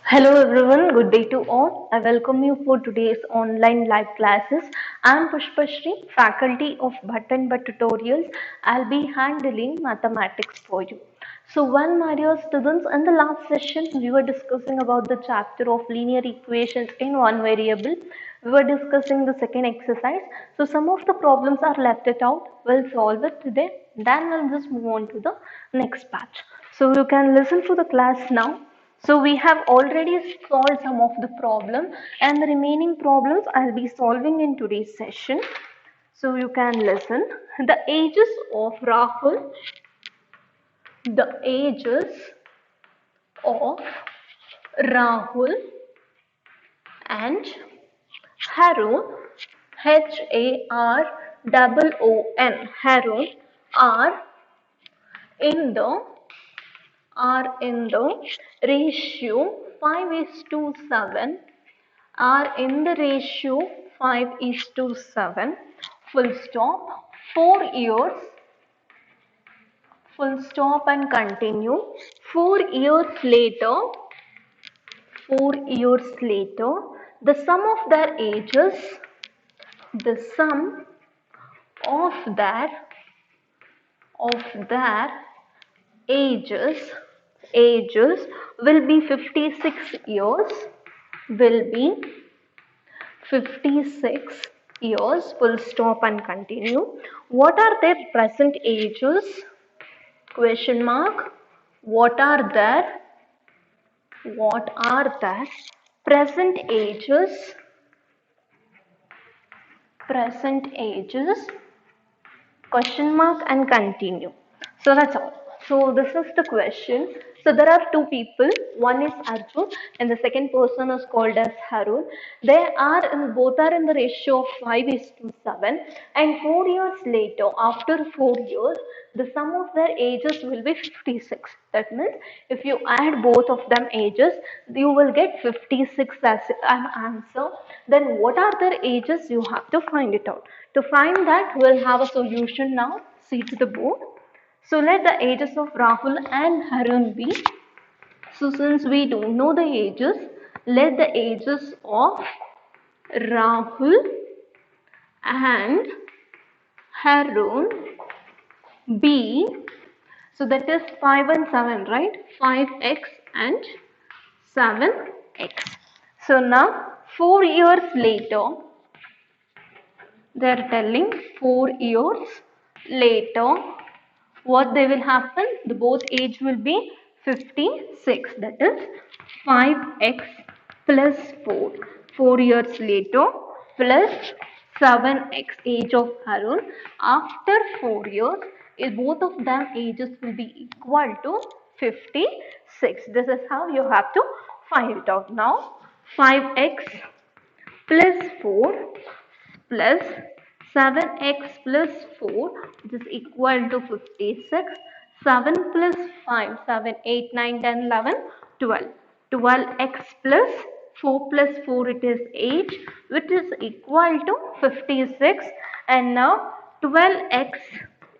Hello everyone, good day to all. I welcome you for today's online live classes. I am Pushpashri, faculty of Bhatt and Bhatt Tutorials. I'll be handling mathematics for you. So one my dear students, in the last session we were discussing about the chapter of linear equations in one variable. We were discussing the second exercise. So some of the problems are left it out. We'll solve it today. Then we'll just move on to the next batch. So you can listen to the class now. So we have already solved some of the problem and the remaining problems I'll be solving in today's session. So you can listen. The ages of Rahul, the ages of Rahul and Harun, Haroon, Harun are in the ratio 5 is to 7 are in the ratio 5 is to 7 full stop 4 years full stop and continue 4 years later the sum of their ages the sum of their ages will be 56 years will be 56 years full stop and continue. What are their present ages? Question mark. What are their present ages? Present ages question mark and continue. So that's all. So this is the question. So there are two people. One is Arjun and the second person is called as Harun. Both are in the ratio of 5 is to 7 and 4 years later, after 4 years, the sum of their ages will be 56. That means if you add both of them ages, you will get 56 as an answer. Then what are their ages? You have to find it out. To find that, we'll have a solution now. See to the board. So let the ages of Rahul and Harun be. So since we don't know the ages, let the ages of Rahul and Harun be, so that is 5 and 7, right? 5x and 7x. So now 4 years later, they are telling 4 years later what they will happen, the both age will be 56, that is 5x plus 4 years later plus 7x age of Harun. After 4 years both of them ages will be equal to 56. This is how you have to find it out. Now 5x plus 4 plus 7x plus 4 which is equal to 56. 7 plus 5, 7, 8, 9, 10, 11, 12. 12x plus 4 plus 4 it is 8 which is equal to 56 and now 12x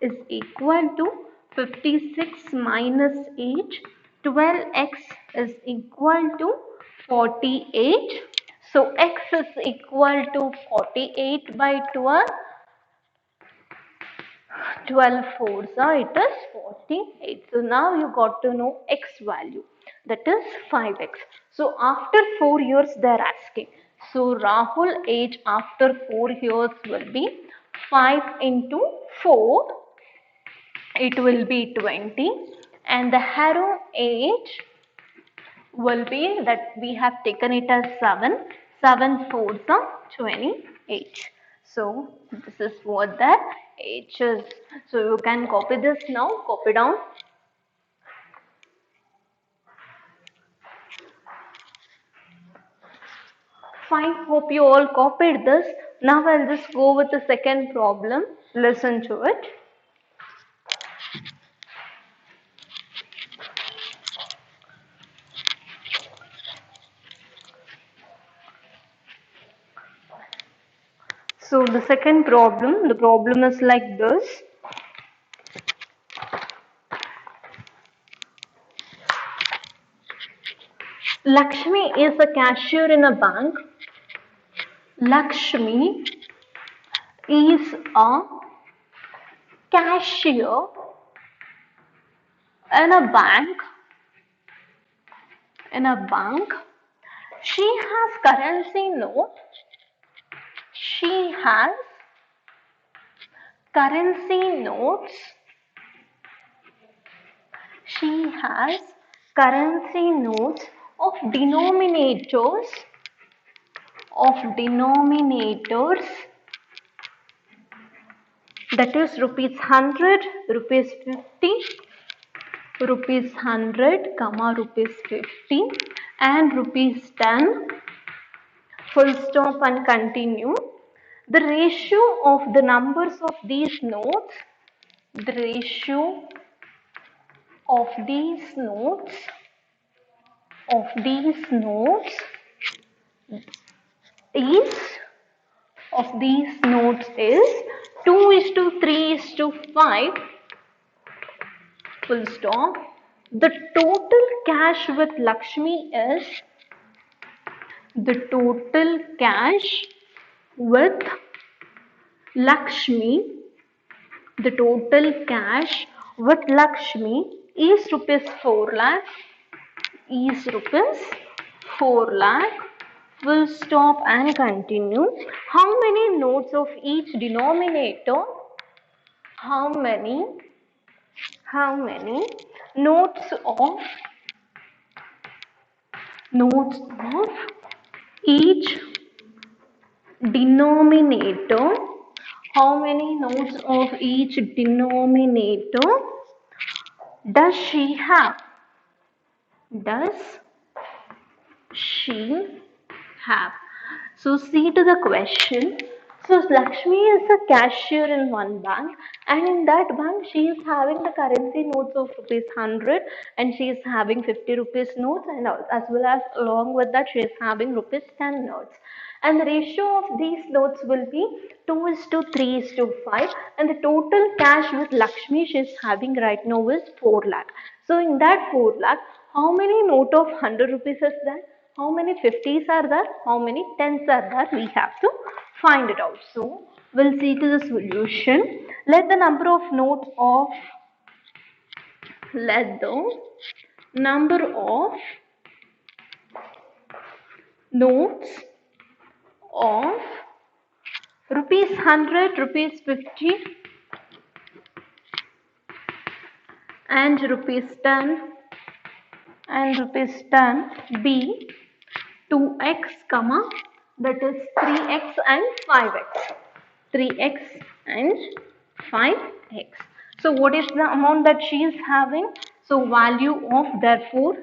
is equal to 56 minus 8. 12x is equal to 48. So x is equal to 48 by 12. 12 fours, it is 48. So now you got to know x value, that is 5x. So after 4 years they are asking. So Rahul age after 4 years will be 5 into 4, it will be 20, and the Harun age will be that we have taken it as 7. 7 fours are 28. So this is what the age is. So you can copy this now, copy down. Fine, hope you all copied this. Now I'll just go with the second problem. Listen to it. So the second problem, the problem is like this. Lakshmi is a cashier in a bank. Lakshmi is a cashier in a bank. In a bank, she has currency note. She has currency notes. She has currency notes of denominators, that is rupees 100, rupees 50, rupees 100, comma rupees 50 and rupees 10, full stop and continue. The ratio of the numbers of these notes, the ratio of these notes is is 2 is to 3 is to 5, full stop. The total cash with Lakshmi is, the total cash with Lakshmi, the total cash with Lakshmi is rupees 4 lakh, is rupees 4 lakh, full stop and continue. How many notes of each denominator? How many notes of each denominator? How many notes of each denominator does she have? Does she have? So see to the question. So Lakshmi is a cashier in one bank, and in that bank she is having the currency notes of rupees 100 and she is having 50 rupees notes, and as well as along with that she is having rupees 10 notes. And the ratio of these notes will be 2 is to 3 is to 5, and the total cash with Lakshmi she is having right now is 4 lakh. So in that 4 lakh, how many note of 100 rupees is there? How many 50s are there? How many 10s are there? We have to find it out. So we'll see to the solution. Let the number of notes of rupees 100, rupees 50 and rupees 10 be 2x, comma, that is 3x and 5x. 3x and 5x. So what is the amount that she is having? So value of, therefore,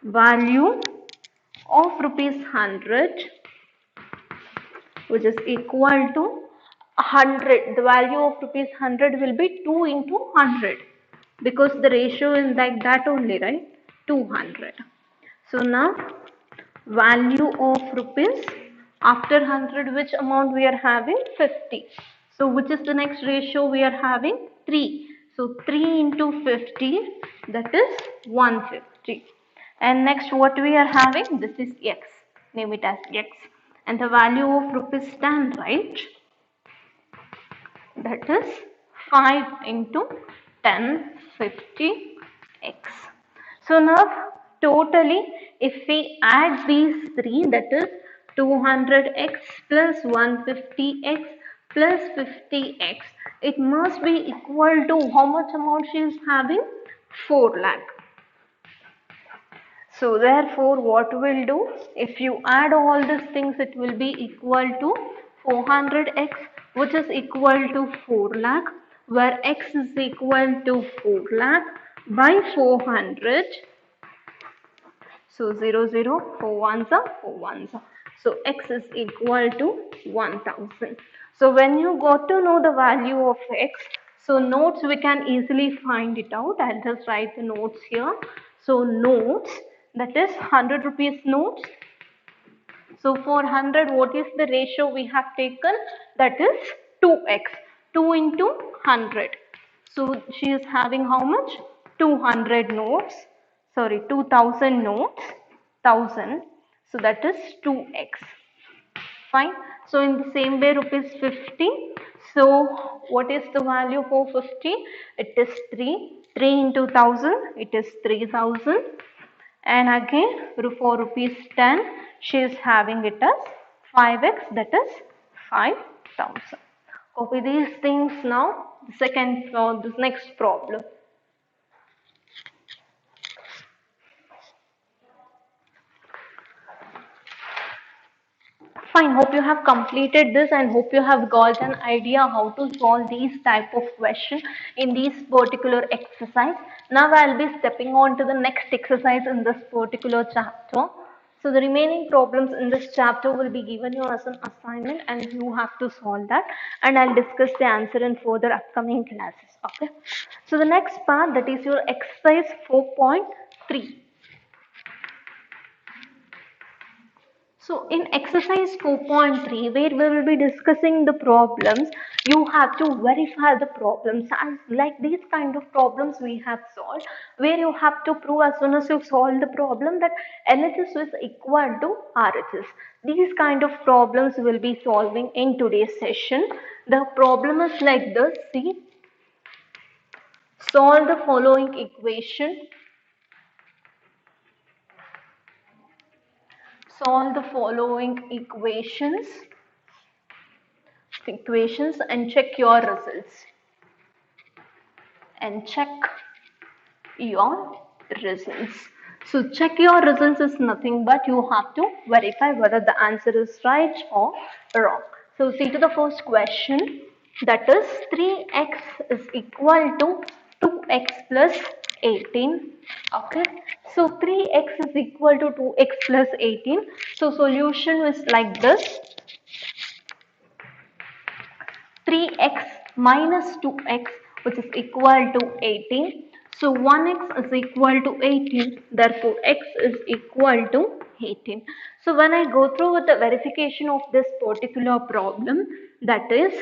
value of rupees 100, which is equal to 100. The value of rupees 100 will be 2 into 100 because the ratio is like that only, right? 200. So now value of rupees, after 100 which amount we are having? 50. So which is the next ratio we are having? 3. So 3 into 50, that is 150. And next what we are having? This is x. Name it as x. And the value of rupees 10, right? That is 5 into 10, 50 x. So now totally if we add these three, that is 200x plus 150x plus 50x, it must be equal to how much amount she is having? 4 lakh. So therefore what we'll do, if you add all these things, it will be equal to 400x, which is equal to 4 lakh, where x is equal to 4 lakh by 400. So 0, 0, 4 ones are 4 ones are. So x is equal to 1000. So when you got to know the value of x, so notes we can easily find it out. I'll just write the notes here. So notes, that is 100 rupees notes. So for 100, what is the ratio we have taken? That is 2x. 2 into 100. So she is having how much? 200 notes. Sorry, 2000 notes. 1000. So that is 2x. Fine. So in the same way, rupees 50. So what is the value for 50? It is 3. 3 into 1000, it is 3000. And again, for rupees 10, she is having it as 5x, that is 5000. Copy these things now. This next problem. Fine, hope you have completed this and hope you have got an idea how to solve these type of question in this particular exercise. Now I'll be stepping on to the next exercise in this particular chapter. So the remaining problems in this chapter will be given you as an assignment and you have to solve that, and I'll discuss the answer in further upcoming classes. Okay. So the next part, that is your exercise 4.3. So in exercise 4.3, where we will be discussing the problems, you have to verify the problems, and like these kind of problems we have solved, where you have to prove as soon as you solve the problem that LHS is equal to RHS. These kind of problems will be solving in today's session. The problem is like this. See, solve the following equation. Solve the following equations and check your results. So check your results is nothing but you have to verify whether the answer is right or wrong. So see to the first question, that is 3x is equal to 2x plus 18. Okay, so 3x is equal to 2x plus 18. So solution is like this. 3x minus 2x, which is equal to 18. So 1x is equal to 18, therefore x is equal to 18. So when I go through with the verification of this particular problem, that is,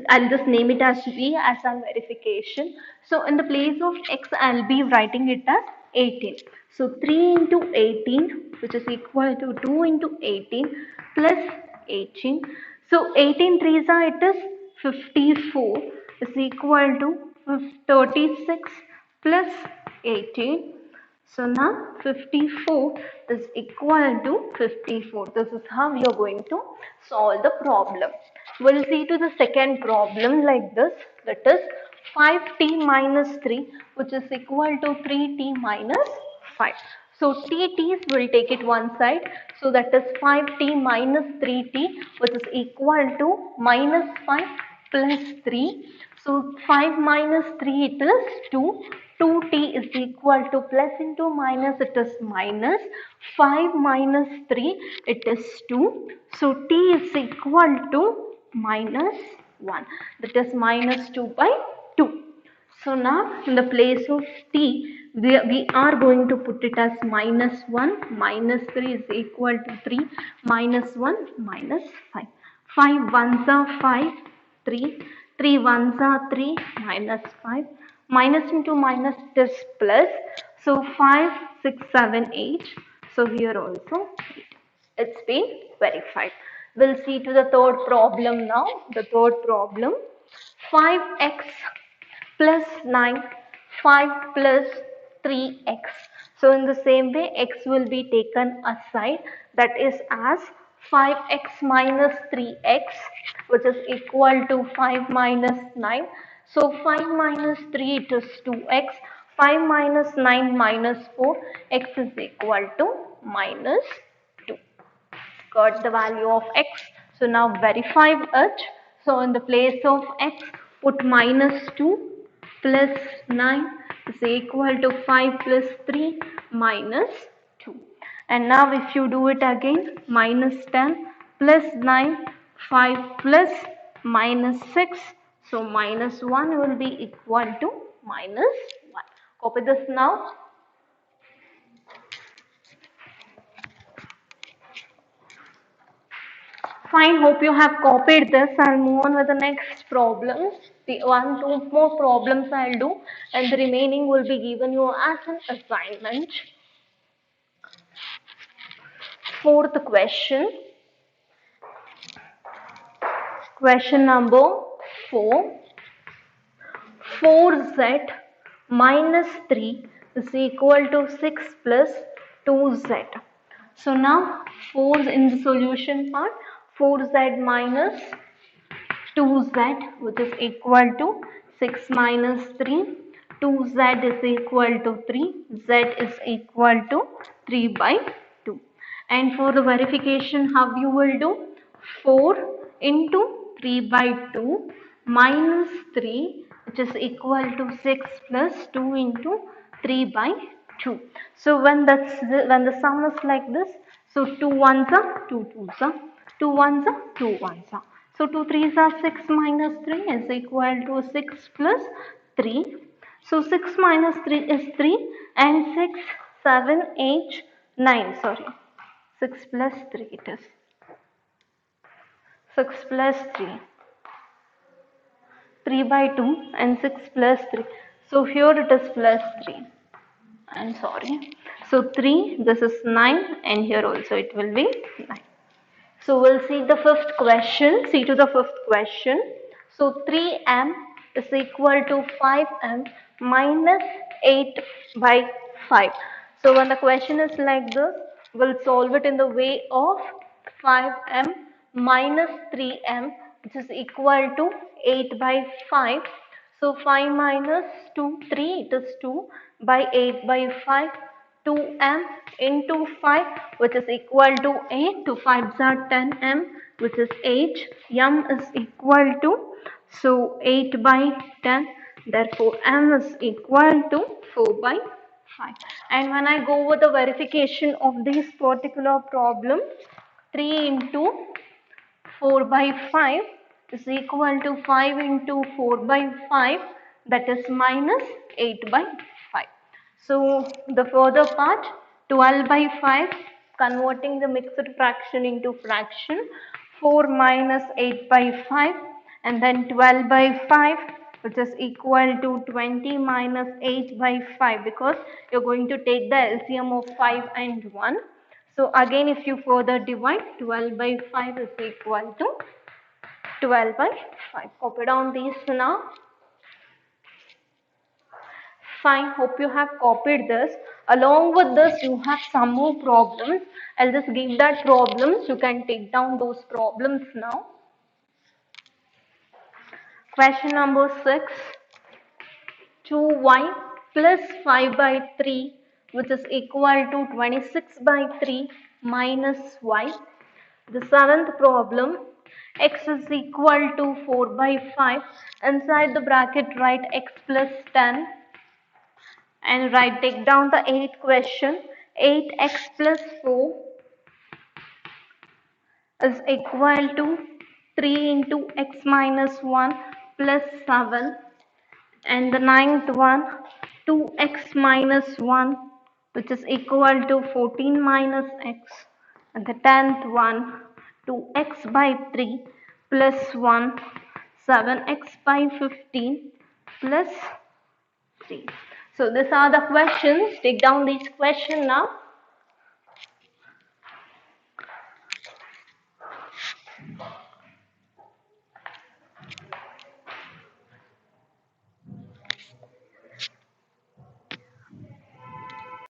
I'll just name it as V as a verification. So in the place of x, I'll be writing it as 18. So 3 into 18, which is equal to 2 into 18 plus 18. So 18 threes are, it is 54 is equal to 36 plus 18. So now 54 is equal to 54. This is how we are going to solve the problem. We'll see to the second problem like this, that is 5t minus 3, which is equal to 3t minus 5. So t's will take it one side. So that is 5t minus 3t, which is equal to minus 5 plus 3. So 5 minus 3, it is 2. 2t is equal to plus into minus, it is minus. 5 minus 3, it is 2. So t is equal to minus 1. That is minus 2 by 2. So now in the place of t, we are going to put it as minus 1. Minus 3 is equal to 3. Minus 1 minus 5. 5 ones are 5. 3. 3 ones are 3 minus 5. Minus into minus is plus. So 5, 6, 7, 8. So here also it's been verified. We'll see to the third problem now. The third problem, 5x plus 9, 5 plus 3x. So in the same way, x will be taken aside, that is as 5x minus 3x, which is equal to 5 minus 9. So 5 minus 3, it is 2x. 5 minus 9 minus 4, x is equal to minus 2. Got the value of x. So now verify it. So in the place of x, put minus 2 plus 9 is equal to 5 plus 3 minus 2. And now if you do it again, minus 10 plus 9, 5 plus minus 6. So minus 1 will be equal to minus 1. Copy this now. Fine, hope you have copied this. I'll move on with the next problems. The 2 more problems I'll do, and the remaining will be given you as an assignment. fourth question. Question number 4. 4z minus 3 is equal to 6 plus 2z. So now 4 in the solution part, 4z minus 2z, which is equal to 6 minus 3. 2z is equal to 3. Z is equal to 3 by 2. And for the verification, how you will do? 4 into 3 by 2 minus 3, which is equal to 6 plus 2 into 3 by 2. So when the sum is like this, so 2 ones are 2 twos are 2 ones are 2 ones are. So 2 threes are 6 minus 3 is equal to 6 plus 3. So 6 minus 3 is 3 and 6, 7, 8, 9. Sorry. 6 plus 3 it is. 6 plus 3. 3 by 2 and 6 plus 3. So here it is plus 3. I'm sorry. So 3, this is 9 and here also it will be 9. So we'll see the fifth question. See to the fifth question. So 3m is equal to 5m minus 8 by 5. So when the question is like this, we'll solve it in the way of 5m minus 3m, which is equal to 8 by 5. So 5 minus 2, 3, it is 2 by 8 by 5. 2m into 5, which is equal to 8. 2 5s are 10m, which is 8. M is equal to, so 8 by 10. Therefore, m is equal to 4 by 5. And when I go over the verification of this particular problem, 3 into 4 by 5 is equal to 5 into 4 by 5, that is minus 8 by 5. So the further part, 12 by 5, converting the mixed fraction into fraction, 4 minus 8 by 5, and then 12 by 5, which is equal to 20 minus 8 by 5, because you're going to take the LCM of 5 and 1. So again, if you further divide, 12 by 5 is equal to 12 by 5. Copy down these now. Fine, hope you have copied this. Along with this, you have some more problems. I'll just give that problems. You can take down those problems now. Question number 6. 2y plus 5 by 3, which is equal to 26 by 3 minus y. The seventh problem, x is equal to 4 by 5. Inside the bracket write x plus 10. And take down the 8th question. 8x plus 4 is equal to 3 into x minus 1 plus 7. And the 9th one, 2x minus 1, which is equal to 14 minus x. And the 10th one, 2x by 3 plus 1, 7x by 15 plus 3. So these are the questions. Take down these questions now.